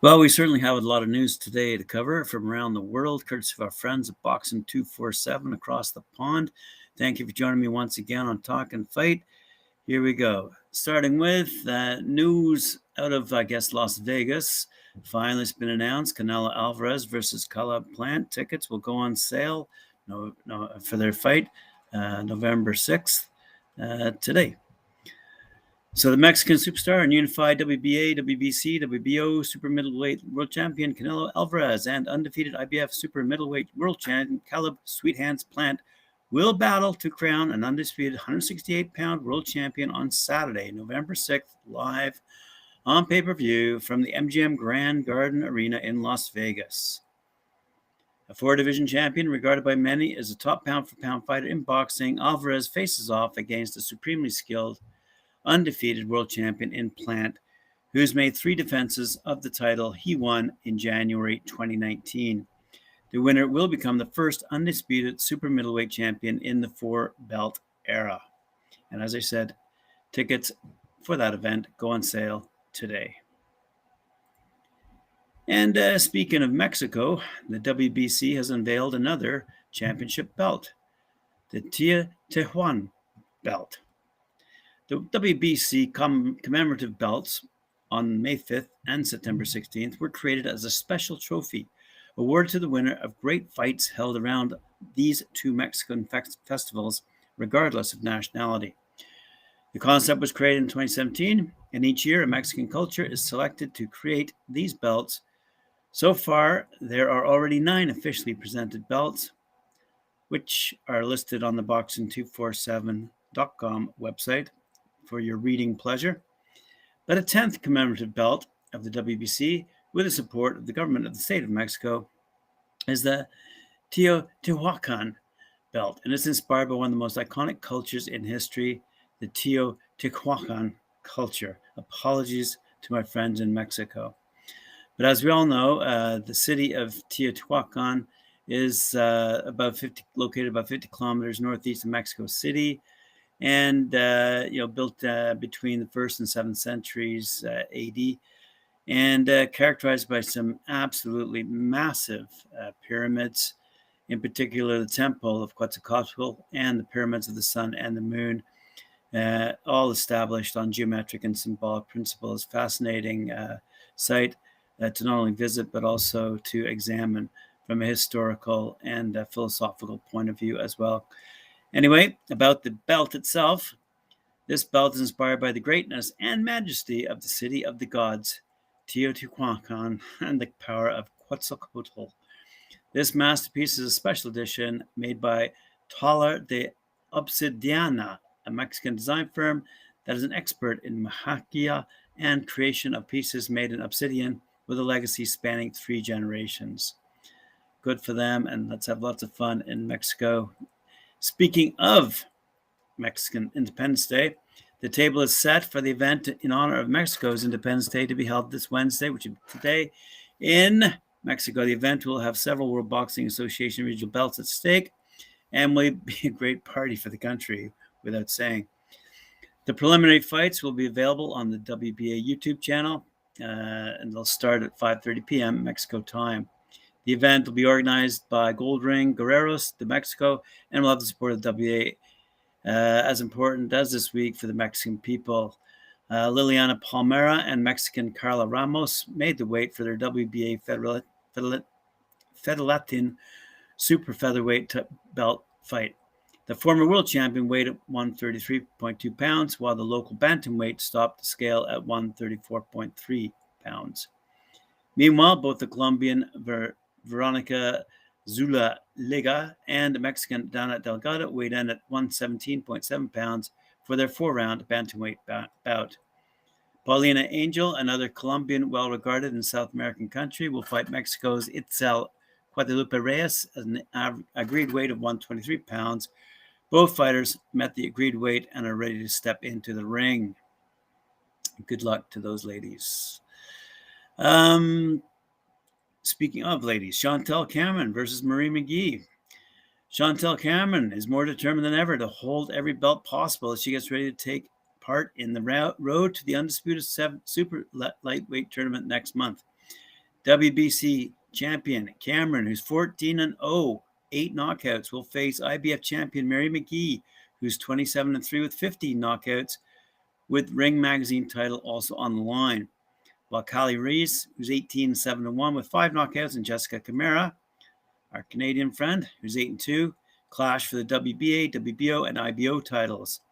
Well, we certainly have a lot of news today to cover from around the world, courtesy of our friends at Boxing 247 across the pond. Thank you for joining me once again on Talk and Fight. Here we go. Starting with news out of, I guess, Las Vegas. Finally, it's been announced Canelo Alvarez versus Caleb Plant. Tickets will go on sale for their fight November 6th today. So the Mexican superstar and unified WBA, WBC, WBO super middleweight world champion Canelo Alvarez and undefeated IBF super middleweight world champion Caleb Sweethands Plant will battle to crown an undisputed 168-pound world champion on Saturday, November 6th, live on pay-per-view from the MGM Grand Garden Arena in Las Vegas. A four-division champion regarded by many as a top pound-for-pound fighter in boxing, Alvarez faces off against a supremely skilled undefeated world champion in Plant, who's made 3 defenses of the title he won in January 2019. The winner will become the first undisputed super middleweight champion in the 4-belt era. And as I said, tickets for that event go on sale today. And speaking of Mexico, the WBC has unveiled another championship belt, the Tijuana belt. The WBC commemorative belts on May 5th and September 16th were created as a special trophy awarded to the winner of great fights held around these 2 Mexican festivals, regardless of nationality. The concept was created in 2017, and each year a Mexican culture is selected to create these belts. So far, there are already 9 officially presented belts, which are listed on the boxing247.com website for your reading pleasure. But a 10th commemorative belt of the WBC, with the support of the government of the state of Mexico, is the Teotihuacan belt, and it's inspired by one of the most iconic cultures in history, the Teotihuacan culture. Apologies to my friends in Mexico. But as we all know, the city of Teotihuacan is located about 50 kilometers northeast of Mexico City, and built between the 1st and 7th centuries AD, and characterized by some absolutely massive pyramids, in particular the Temple of Quetzalcoatl and the Pyramids of the Sun and the Moon, all established on geometric and symbolic principles. Fascinating site to not only visit, but also to examine from a historical and philosophical point of view as well. Anyway, about the belt itself, this belt is inspired by the greatness and majesty of the city of the gods, Teotihuacan, and the power of Quetzalcoatl. This masterpiece is a special edition made by Taller de Obsidiana, a Mexican design firm that is an expert in mahachia and creation of pieces made in obsidian with a legacy spanning 3 generations. Good for them, and let's have lots of fun in Mexico. Speaking of Mexican Independence Day, the table is set for the event in honor of Mexico's Independence Day to be held this Wednesday, which is today, in Mexico. The event will have several World Boxing Association regional belts at stake and will be a great party for the country, without saying. The preliminary fights will be available on the WBA YouTube channel, and they'll start at 5:30 p.m. Mexico time. The event will be organized by Gold Ring Guerreros de Mexico and will have the support of the WBA, as important as this week for the Mexican people. Liliana Palmera and Mexican Carla Ramos made the weight for their WBA Fedelatin super featherweight belt fight. The former world champion weighed at 133.2 pounds, while the local bantamweight stopped the scale at 134.3 pounds. Meanwhile, both the Colombian Veronica Zulalega and the Mexican Dana Delgado weighed in at 117.7 pounds for their 4-round bantamweight bout. Paulina Angel, another Colombian well-regarded in South American country, will fight Mexico's Itzel Guadalupe Reyes at an agreed weight of 123 pounds. Both fighters met the agreed weight and are ready to step into the ring. Good luck to those ladies. Speaking of ladies, Chantel Cameron versus Marie McGee. Chantel Cameron is more determined than ever to hold every belt possible as she gets ready to take part in the road to the Undisputed Super Lightweight Tournament next month. WBC champion Cameron, who's 14-0, 8 knockouts, will face IBF champion Mary McGee, who's 27-3 with 15 knockouts, with Ring Magazine title also on the line. While Callie Reese, who's 18-7-1 with 5 knockouts, and Jessica Camara, our Canadian friend, who's 8-2, clash for the WBA, WBO, and IBO titles.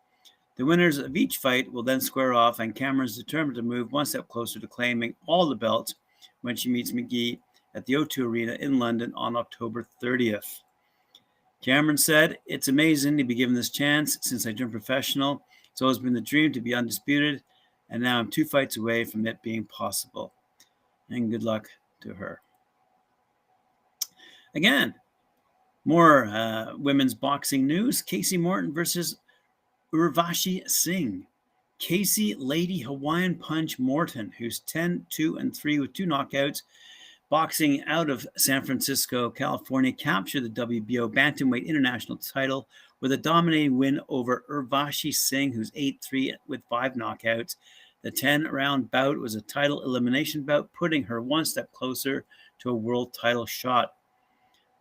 The winners of each fight will then square off, and Cameron's determined to move one step closer to claiming all the belts when she meets McGee at the O2 Arena in London on October 30th. Cameron said, "It's amazing to be given this chance. Since I turned professional, it's always been the dream to be undisputed, and now I'm 2 fights away from it being possible." And good luck to her. Again, more women's boxing news. Casey Morton versus Urvashi Singh. Casey Lady Hawaiian Punch Morton, who's 10-2-3 with 2 knockouts, boxing out of San Francisco, California, captured the WBO Bantamweight International title with a dominating win over Urvashi Singh, who's 8-3 with 5 knockouts. The 10-round bout was a title elimination bout, putting her one step closer to a world title shot.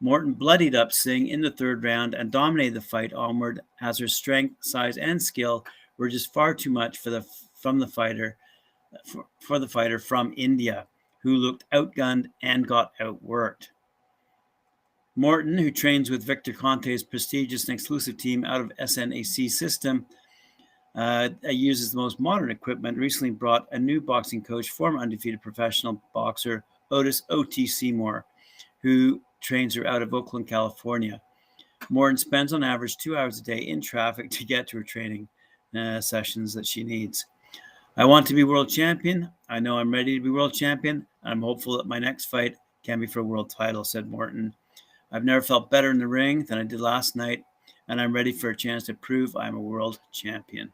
Morton bloodied up Singh in the 3rd round and dominated the fight onward, as her strength, size, and skill were just far too much for the fighter from India, who looked outgunned and got outworked. Morton, who trains with Victor Conte's prestigious and exclusive team out of SNAC system, uses the most modern equipment, recently brought a new boxing coach, former undefeated professional boxer Otis O.T. Seymour, who trains her out of Oakland, California. Morton spends on average 2 hours a day in traffic to get to her training sessions that she needs. "I want to be world champion. I know I'm ready to be world champion. I'm hopeful that my next fight can be for a world title," said Morton. "I've never felt better in the ring than I did last night, and I'm ready for a chance to prove I'm a world champion."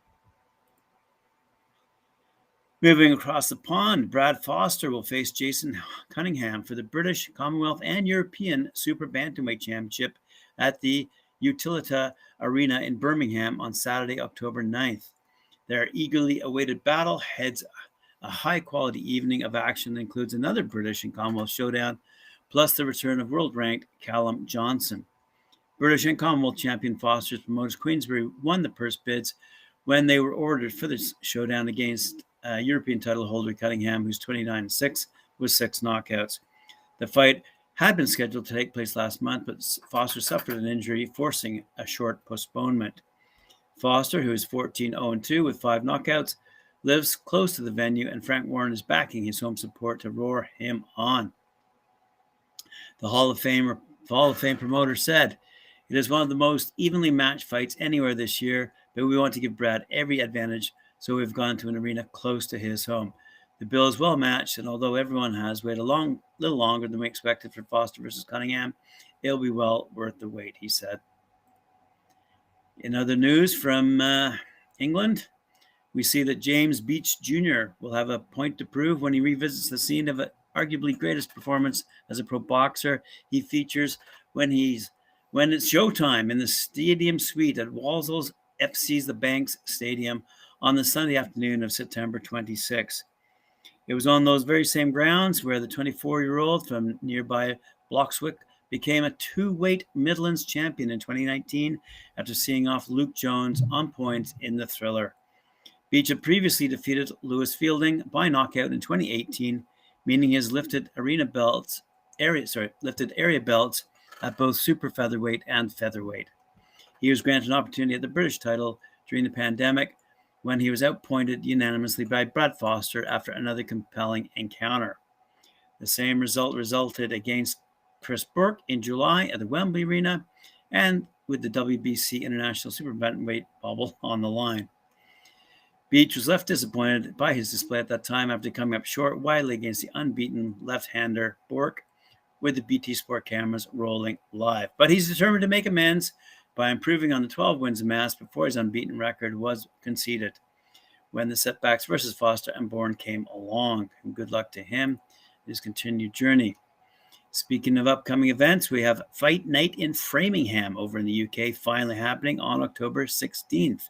Moving across the pond, Brad Foster will face Jason Cunningham for the British, Commonwealth, and European Super Bantamweight Championship at the Utilita Arena in Birmingham on Saturday, October 9th. Their eagerly awaited battle heads a high-quality evening of action that includes another British and Commonwealth showdown, plus the return of world-ranked Callum Johnson. British and Commonwealth champion Foster's promoters Queensbury won the purse bids when they were ordered for this showdown against European title holder Cunningham, who's 29-6 with 6 knockouts. The fight had been scheduled to take place last month, but Foster suffered an injury, forcing a short postponement. Foster, who is 14-0-2 with 5 knockouts, lives close to the venue, and Frank Warren is backing his home support to roar him on. The Hall of Fame promoter said, "It is one of the most evenly matched fights anywhere this year, but we want to give Brad every advantage, so we've gone to an arena close to his home. The bill is well matched, and although everyone has waited a little longer than we expected for Foster versus Cunningham, it'll be well worth the wait," he said. In other news from England, we see that James Beach Jr. will have a point to prove when he revisits the scene of arguably greatest performance as a pro boxer he features when it's showtime in the Stadium Suite at Walsall's FC's The Banks Stadium on the Sunday afternoon of September 26. It was on those very same grounds where the 24-year-old from nearby Bloxwick became a 2-weight Midlands champion in 2019 after seeing off Luke Jones on points in the Thriller. Beach had previously defeated Lewis Fielding by knockout in 2018, meaning he has lifted area belts at both super featherweight and featherweight. He was granted an opportunity at the British title during the pandemic, when he was outpointed unanimously by Brad Foster after another compelling encounter. The same result resulted against Chris Burke in July at the Wembley Arena, and with the WBC International Super Bantamweight bubble on the line. Beach was left disappointed by his display at that time after coming up short widely against the unbeaten left-hander Burke, with the BT Sport cameras rolling live. But he's determined to make amends by improving on the 12 wins amassed before his unbeaten record was conceded when the setbacks versus Foster and Bourne came along. And good luck to him in his continued journey. Speaking of upcoming events, we have Fight Night in Framingham over in the UK, finally happening on October 16th.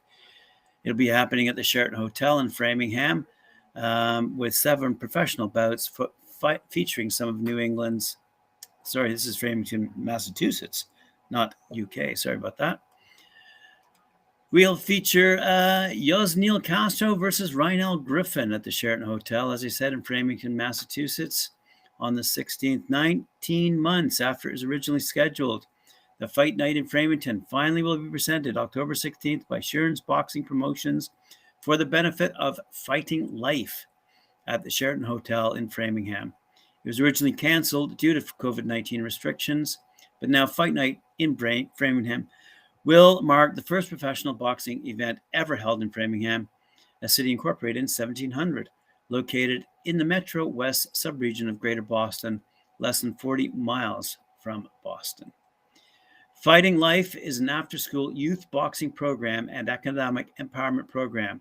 It'll be happening at the Sheraton Hotel in Framingham with 7 professional bouts featuring some of New England's. Sorry, this is Framingham, Massachusetts, not UK. Sorry about that. We'll feature Yosneil Castro versus Rynell Griffin at the Sheraton Hotel, as I said, in Framingham, Massachusetts, on the 16th, 19 months after it was originally scheduled. The Fight Night in Framingham finally will be presented October 16th by Sheeran's Boxing Promotions for the benefit of Fighting Life at the Sheraton Hotel in Framingham. It was originally canceled due to COVID-19 restrictions, but now Fight Night in Framingham will mark the first professional boxing event ever held in Framingham, a city incorporated in 1700, located in the Metro West subregion of Greater Boston, less than 40 miles from Boston. Fighting Life is an after-school youth boxing program and academic empowerment program,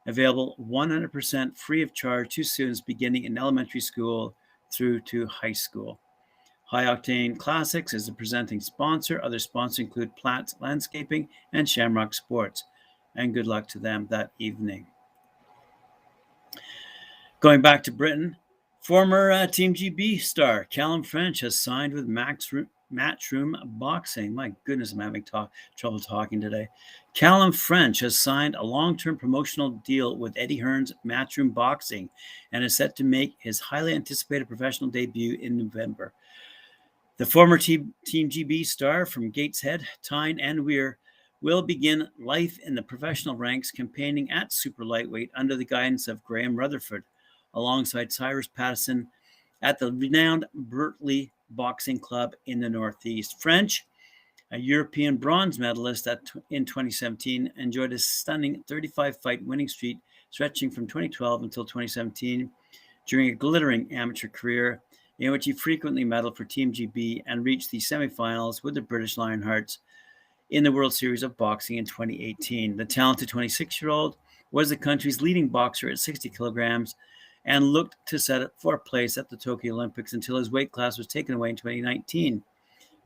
available 100% free of charge to students beginning in elementary school through to high school. High Octane Classics is the presenting sponsor. Other sponsors include Platts Landscaping and Shamrock Sports. And good luck to them that evening. Going back to Britain, former Team GB star Callum French has signed with Matchroom Boxing. My goodness, I'm having trouble talking today. Callum French has signed a long-term promotional deal with Eddie Hearn's Matchroom Boxing and is set to make his highly anticipated professional debut in November. The former Team GB star from Gateshead, Tyne and Weir will begin life in the professional ranks, campaigning at super lightweight under the guidance of Graham Rutherford, alongside Cyrus Patterson at the renowned Berkeley Boxing Club in the Northeast. French, a European bronze medalist in 2017, enjoyed a stunning 35-fight winning streak stretching from 2012 until 2017 during a glittering amateur career in which he frequently medaled for Team GB and reached the semifinals with the British Lionhearts in the World Series of Boxing in 2018. The talented 26-year-old was the country's leading boxer at 60 kilograms and looked to set up for a place at the Tokyo Olympics until his weight class was taken away in 2019,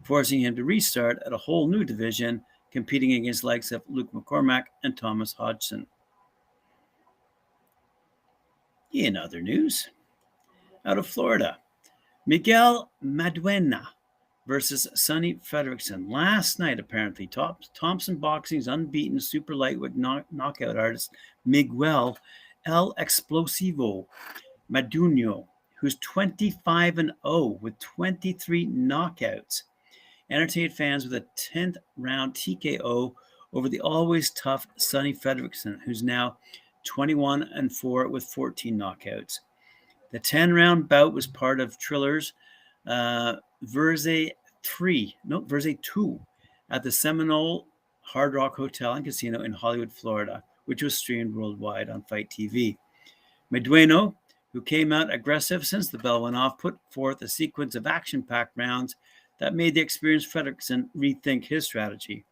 forcing him to restart at a whole new division, competing against the likes of Luke McCormack and Thomas Hodgson. In other news, out of Florida, Miguel Maduena versus Sonny Fredrickson. Last night, apparently, Thompson Boxing's unbeaten super lightweight knockout artist Miguel El Explosivo Madueno, who's 25-0 with 23 knockouts, entertained fans with a 10th round TKO over the always tough Sonny Fredrickson, who's now 21-4 with 14 knockouts. The 10-round bout was part of Triller's Verze 2 at the Seminole Hard Rock Hotel and Casino in Hollywood, Florida, which was streamed worldwide on Fight TV. Madueno, who came out aggressive since the bell went off, put forth a sequence of action-packed rounds that made the experienced Fredrickson rethink his strategy.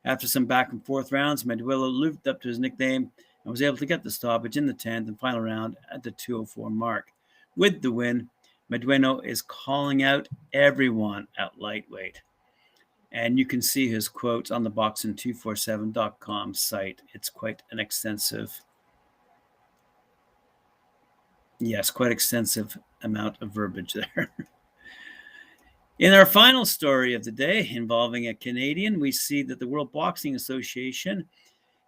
After some back-and-forth rounds, Madueno lived up to his nickname and was able to get the stoppage in the 10th and final round at the 2:04 mark. With the win, Madueno is calling out everyone at lightweight. And you can see his quotes on the boxing247.com site. It's quite an extensive, quite extensive amount of verbiage there. In our final story of the day, involving a Canadian, we see that the World Boxing Association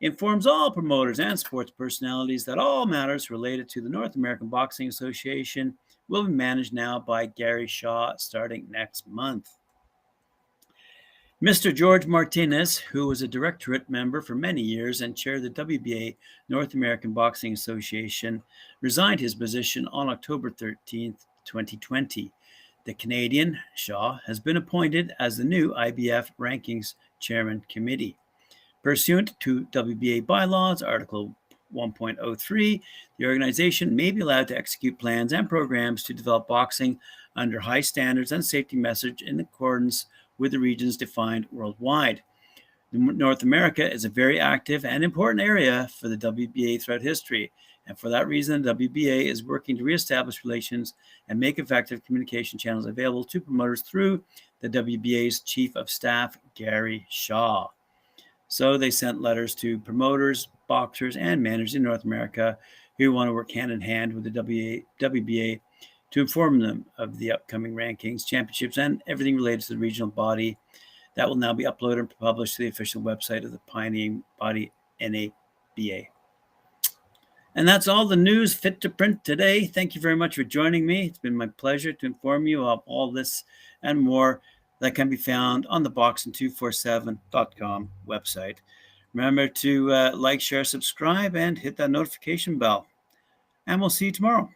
informs all promoters and sports personalities that all matters related to the North American Boxing Association will be managed now by Gary Shaw starting next month. Mr. George Martinez, who was a directorate member for many years and chaired the WBA North American Boxing Association, resigned his position on October 13th, 2020. The Canadian, Shaw, has been appointed as the new IBF Rankings Chairman Committee. Pursuant to WBA bylaws, Article 1.03, the organization may be allowed to execute plans and programs to develop boxing under high standards and safety measures in accordance with the regions defined worldwide. North America is a very active and important area for the WBA throughout history, And for that reason, the WBA is working to reestablish relations and make effective communication channels available to promoters through the WBA's Chief of Staff, Gary Shaw. So they sent letters to promoters, boxers, and managers in North America who want to work hand in hand with the WBA to inform them of the upcoming rankings, championships, and everything related to the regional body. That will now be uploaded and published to the official website of the pioneering body, NABA. And that's all the news fit to print today. Thank you very much for joining me. It's been my pleasure to inform you of all this and more that can be found on the boxing247.com website. Remember to like, share, subscribe, and hit that notification bell. And we'll see you tomorrow.